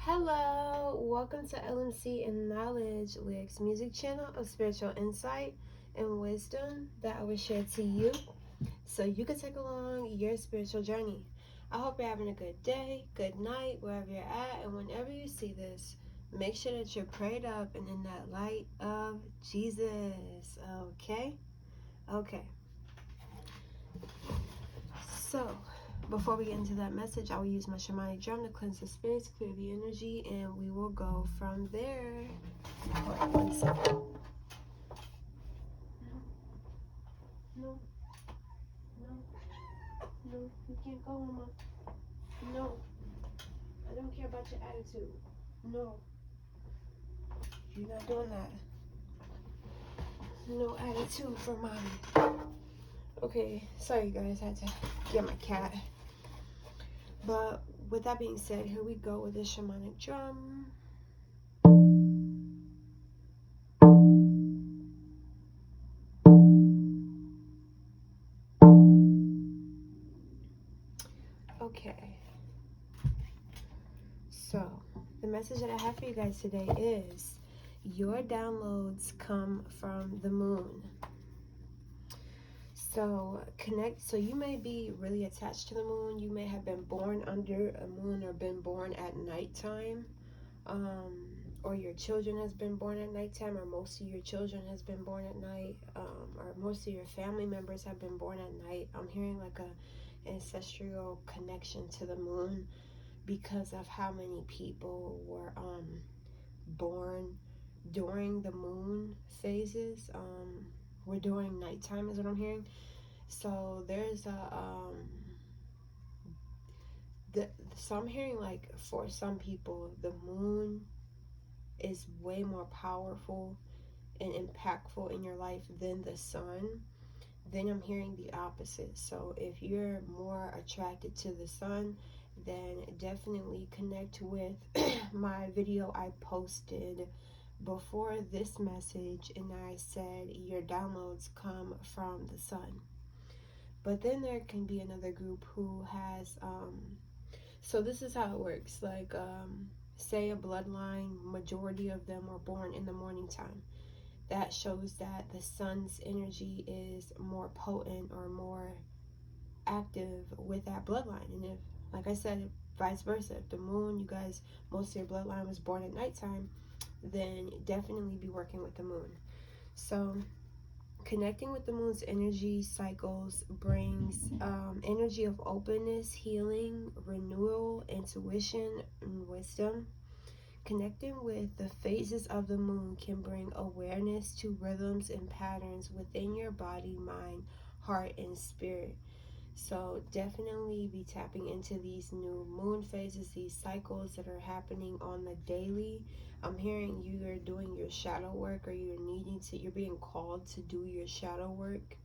Hello, welcome to LMC and Knowledge Wigs music channel of spiritual insight and wisdom that I will share to you so you can take along your spiritual journey. I hope you're having a good day, good night, wherever you're at, and whenever you see this, make sure that you're prayed up and in that light of Jesus. Okay? So, before we get into that message, I will use my shamanic drum to cleanse the spirits, clear the energy, and we will go from there. Hold on 1 second. No, you can't go, Mama. No, I don't care about your attitude. No, you're not doing that. No attitude for Mommy. Okay, sorry guys, I had to get my cat. But with that being said, here we go with the shamanic drum. Okay. So, the message that I have for you guys today is your downloads come from the moon. So you may be really attached to the moon. You may have been born under a moon or been born at nighttime. Or your children has been born at nighttime, or most of your children has been born at night, or most of your family members have been born at night. I'm hearing like a ancestral connection to the moon because of how many people were born during the moon phases. We're during nighttime is what I'm hearing. So there's so I'm hearing like for some people the moon is way more powerful and impactful in your life than the sun. Then I'm hearing the opposite. So if you're more attracted to the sun, then definitely connect with my video I posted before this message, and I said your downloads come from the sun. But then there can be another group who has so this is how it works. Like say a bloodline, majority of them were born in the morning time. That shows that the sun's energy is more potent or more active with that bloodline. And if, like I said, vice versa, if the moon, you guys, most of your bloodline was born at nighttime, then definitely be working with the moon. So connecting with the moon's energy cycles brings energy of openness, healing, renewal, intuition, and wisdom. Connecting with the phases of the moon can bring awareness to rhythms and patterns within your body, mind, heart, and spirit. So definitely be tapping into these new moon phases, these cycles that are happening on the daily. I'm hearing you are doing your shadow work, or you're being called to do your shadow work,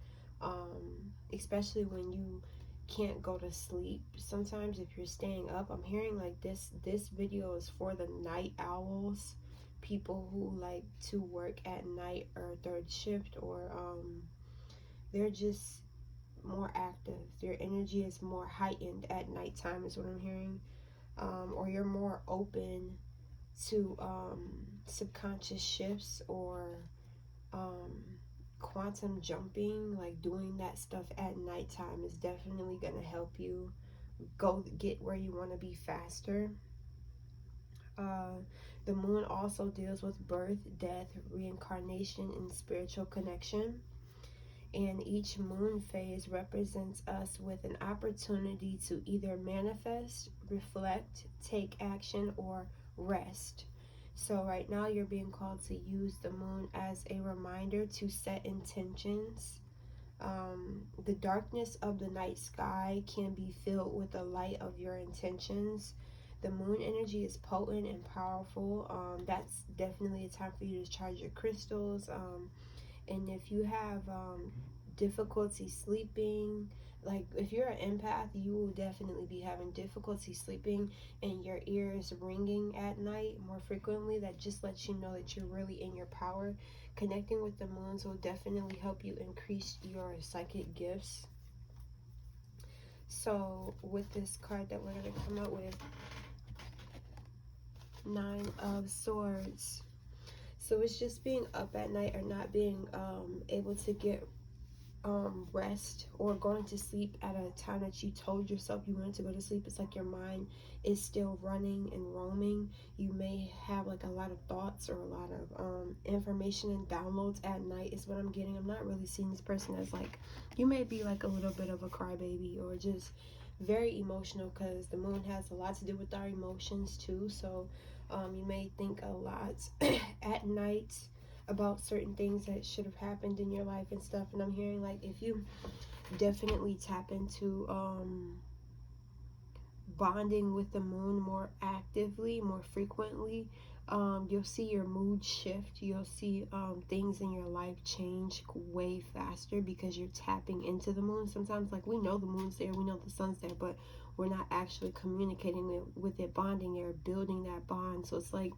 especially when you can't go to sleep. Sometimes if you're staying up, I'm hearing like this video is for the night owls, people who like to work at night or third shift, or they're just more active. Their energy is more heightened at nighttime is what I'm hearing. Or you're more open to subconscious shifts, or quantum jumping. Like doing that stuff at nighttime is definitely going to help you go get where you want to be faster. The moon also deals with birth, death, reincarnation, and spiritual connection. And each moon phase represents us with an opportunity to either manifest, reflect, take action, or rest. So right now you're being called to use the moon as a reminder to set intentions. The darkness of the night sky can be filled with the light of your intentions. The moon energy is potent and powerful. That's definitely a time for you to charge your crystals. And if you have difficulty sleeping, like if you're an empath, you will definitely be having difficulty sleeping and your ears ringing at night more frequently. That just lets you know that you're really in your power. Connecting with the moons will definitely help you increase your psychic gifts. So with this card that we're going to come up with, Nine of Swords. So it's just being up at night or not being able to get rest, or going to sleep at a time that you told yourself you wanted to go to sleep. It's like your mind is still running and roaming. You may have like a lot of thoughts or a lot of information and downloads at night is what I'm getting. I'm not really seeing this person as like, you may be like a little bit of a crybaby or just very emotional, because the moon has a lot to do with our emotions too. So you may think a lot at night about certain things that should have happened in your life and stuff. And I'm hearing like, if you definitely tap into bonding with the moon more actively, more frequently, you'll see your mood shift. You'll see things in your life change way faster because you're tapping into the moon. Sometimes, like, we know the moon's there, we know the sun's there, but we're not actually communicating with it, bonding or building that bond. So it's like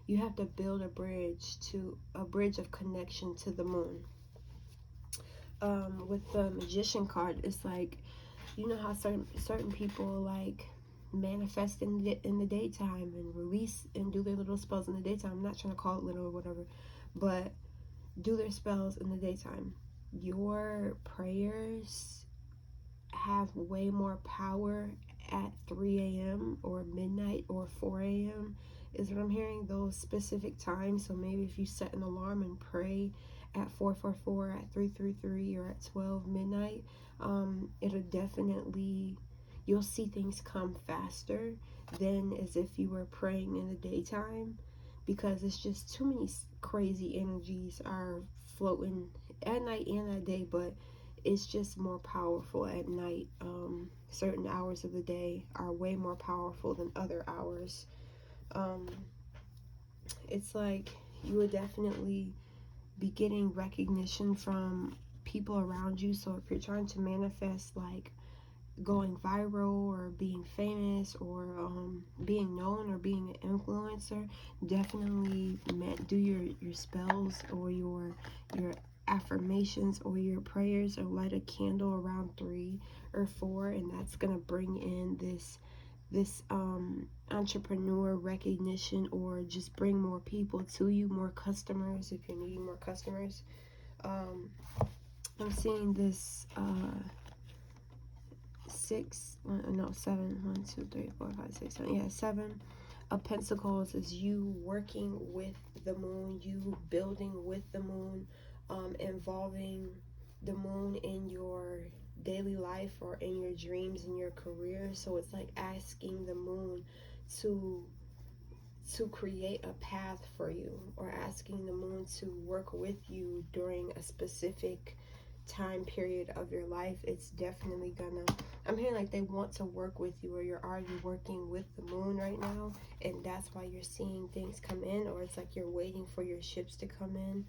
you have to build a bridge of connection to the moon. With the Magician card, it's like, you know how certain people like manifest in the daytime and release and do their little spells in the daytime. I'm not trying to call it little or whatever, but do their spells in the daytime. Your prayers have way more power at 3 a.m. or midnight or 4 a.m. is what I'm hearing, those specific times. So maybe if you set an alarm and pray at 4:44, at 3:33, or at 12 midnight, it'll definitely, you'll see things come faster than as if you were praying in the daytime, because it's just too many crazy energies are floating at night and at day, but it's just more powerful at night. Certain hours of the day are way more powerful than other hours. It's like you would definitely be getting recognition from people around you. So if you're trying to manifest like going viral or being famous or being known or being an influencer, definitely do your spells or your affirmations or your prayers, or light a candle around 3 or 4, and that's gonna bring in this entrepreneur recognition, or just bring more people to you, more customers if you're needing more customers. I'm seeing this 7 of Pentacles is you working with the moon, you building with the moon, involving the moon in your daily life or in your dreams and your career. So it's like asking the moon to create a path for you, or asking the moon to work with you during a specific time period of your life. It's definitely gonna, I'm hearing like they want to work with you, or you're already working with the moon right now, and that's why you're seeing things come in, or it's like you're waiting for your ships to come in.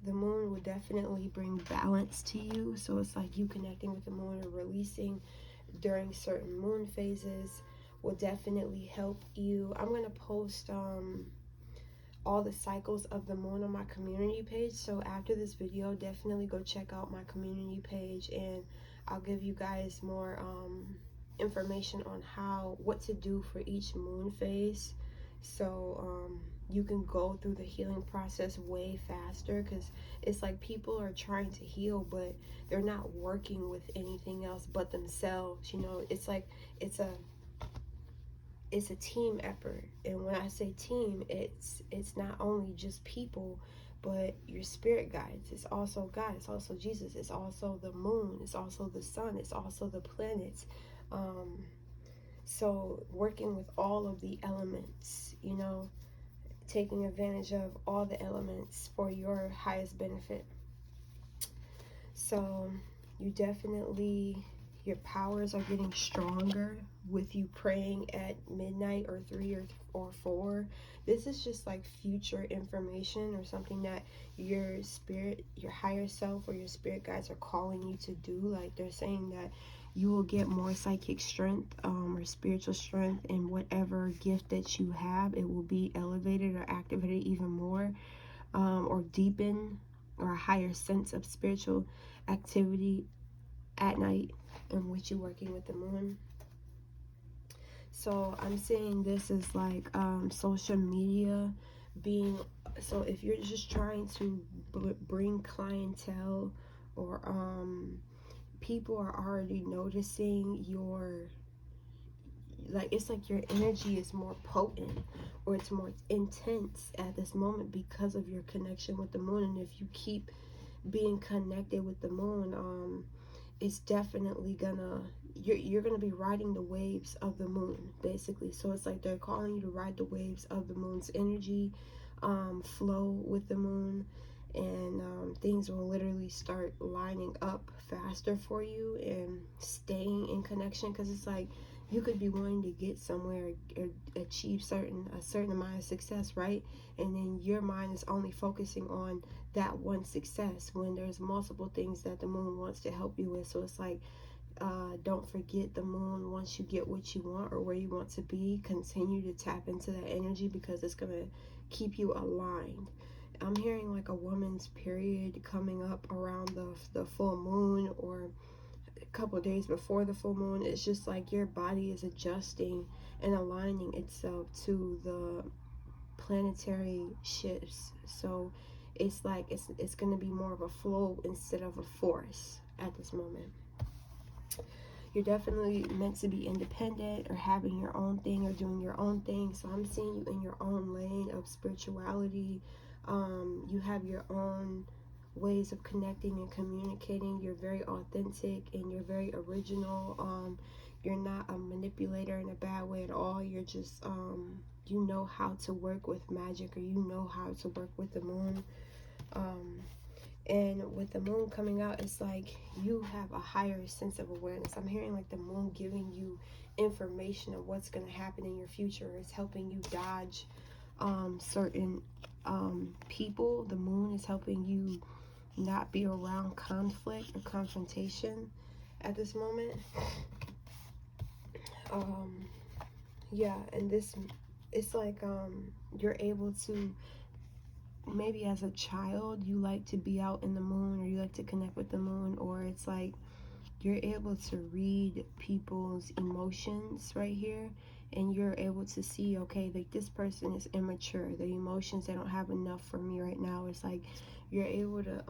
The moon will definitely bring balance to you. So it's like you connecting with the moon or releasing during certain moon phases will definitely help you. I'm going to post all the cycles of the moon on my community page. So after this video, definitely go check out my community page, and I'll give you guys more information on what to do for each moon phase. So you can go through the healing process way faster, because it's like people are trying to heal, but they're not working with anything else but themselves. You know, it's like it's a team effort. And when I say team, it's not only just people, but your spirit guides. It's also God, it's also Jesus, it's also the moon, it's also the sun, it's also the planets. So working with all of the elements, you know, taking advantage of all the elements for your highest benefit. So you definitely, your powers are getting stronger with you praying at midnight or 3 or 4. This is just like future information, or something that your spirit, your higher self, or your spirit guides are calling you to do. Like they're saying that you will get more psychic strength or spiritual strength, in whatever gift that you have. It will be elevated or activated even more, or deepen, or a higher sense of spiritual activity at night, in which you're working with the moon. So I'm saying this is like social media being, so if you're just trying to bring clientele, or people are already noticing your, like, it's like your energy is more potent, or it's more intense at this moment because of your connection with the moon. And if you keep being connected with the moon, it's definitely gonna, you're gonna be riding the waves of the moon, basically. So it's like they're calling you to ride the waves of the moon's energy, flow with the moon, and things will literally start lining up faster for you and staying in connection. Because it's like you could be wanting to get somewhere or achieve a certain amount of success, right? And then your mind is only focusing on that one success when there's multiple things that the moon wants to help you with. So it's like, don't forget the moon. Once you get what you want or where you want to be, continue to tap into that energy, because it's going to keep you aligned. I'm hearing like a woman's period coming up around the full moon, or a couple of days before the full moon. It's just like your body is adjusting and aligning itself to the planetary shifts. So it's like it's going to be more of a flow instead of a force at this moment. You're definitely meant to be independent or having your own thing or doing your own thing. So I'm seeing you in your own lane of spirituality. You have your own ways of connecting and communicating. You're very authentic and you're very original. You're not a manipulator in a bad way at all. You're just, you know how to work with magic, or you know how to work with the moon. And with the moon coming out, it's like you have a higher sense of awareness. I'm hearing like the moon giving you information of what's going to happen in your future. It's helping you dodge certain people. The moon is helping you not be around conflict or confrontation at this moment. Yeah, and this, it's like you're able to, maybe as a child you like to be out in the moon, or you like to connect with the moon, or it's like you're able to read people's emotions right here, and you're able to see, okay, like this person is immature, the emotions, they don't have enough for me right now. It's like you're able to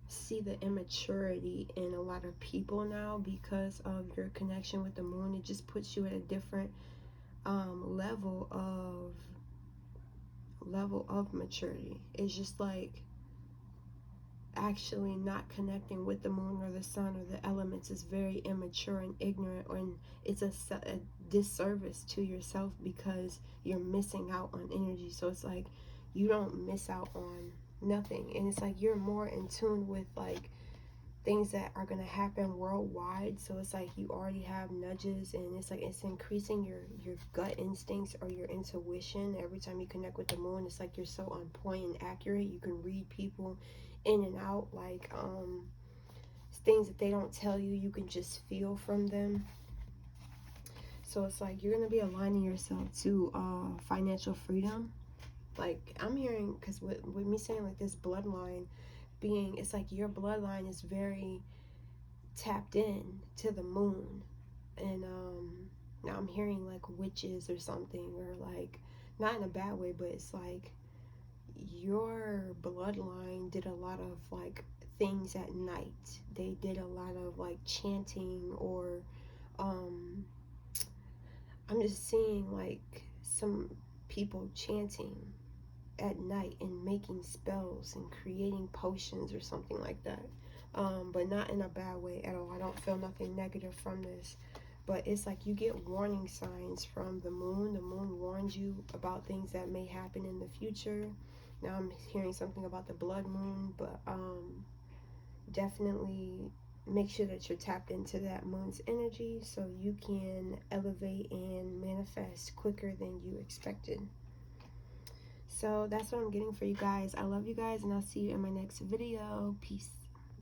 see the immaturity in a lot of people now because of your connection with the moon. It just puts you at a different level of maturity. It's just like actually not connecting with the moon or the sun or the elements is very immature and ignorant, and it's a disservice to yourself because you're missing out on energy. So it's like you don't miss out on nothing, and it's like you're more in tune with like things that are going to happen worldwide. So it's like you already have nudges, and it's like it's increasing your gut instincts or your intuition. Every time you connect with the moon, it's like you're so on point and accurate. You can read people in and out, like things that they don't tell you, you can just feel from them. So it's like you're going to be aligning yourself to financial freedom. Like I'm hearing, because with me saying like this bloodline being, it's like your bloodline is very tapped in to the moon. And now I'm hearing like witches or something, or like, not in a bad way, but it's like your bloodline did a lot of like things at night. They did a lot of like chanting, or I'm just seeing like some people chanting at night and making spells and creating potions or something like that. But not in a bad way at all. I don't feel nothing negative from this. But it's like you get warning signs from the moon. The moon warns you about things that may happen in the future. Now I'm hearing something about the blood moon, but definitely make sure that you're tapped into that moon's energy so you can elevate and manifest quicker than you expected. So that's what I'm getting for you guys. I love you guys, and I'll see you in my next video. Peace.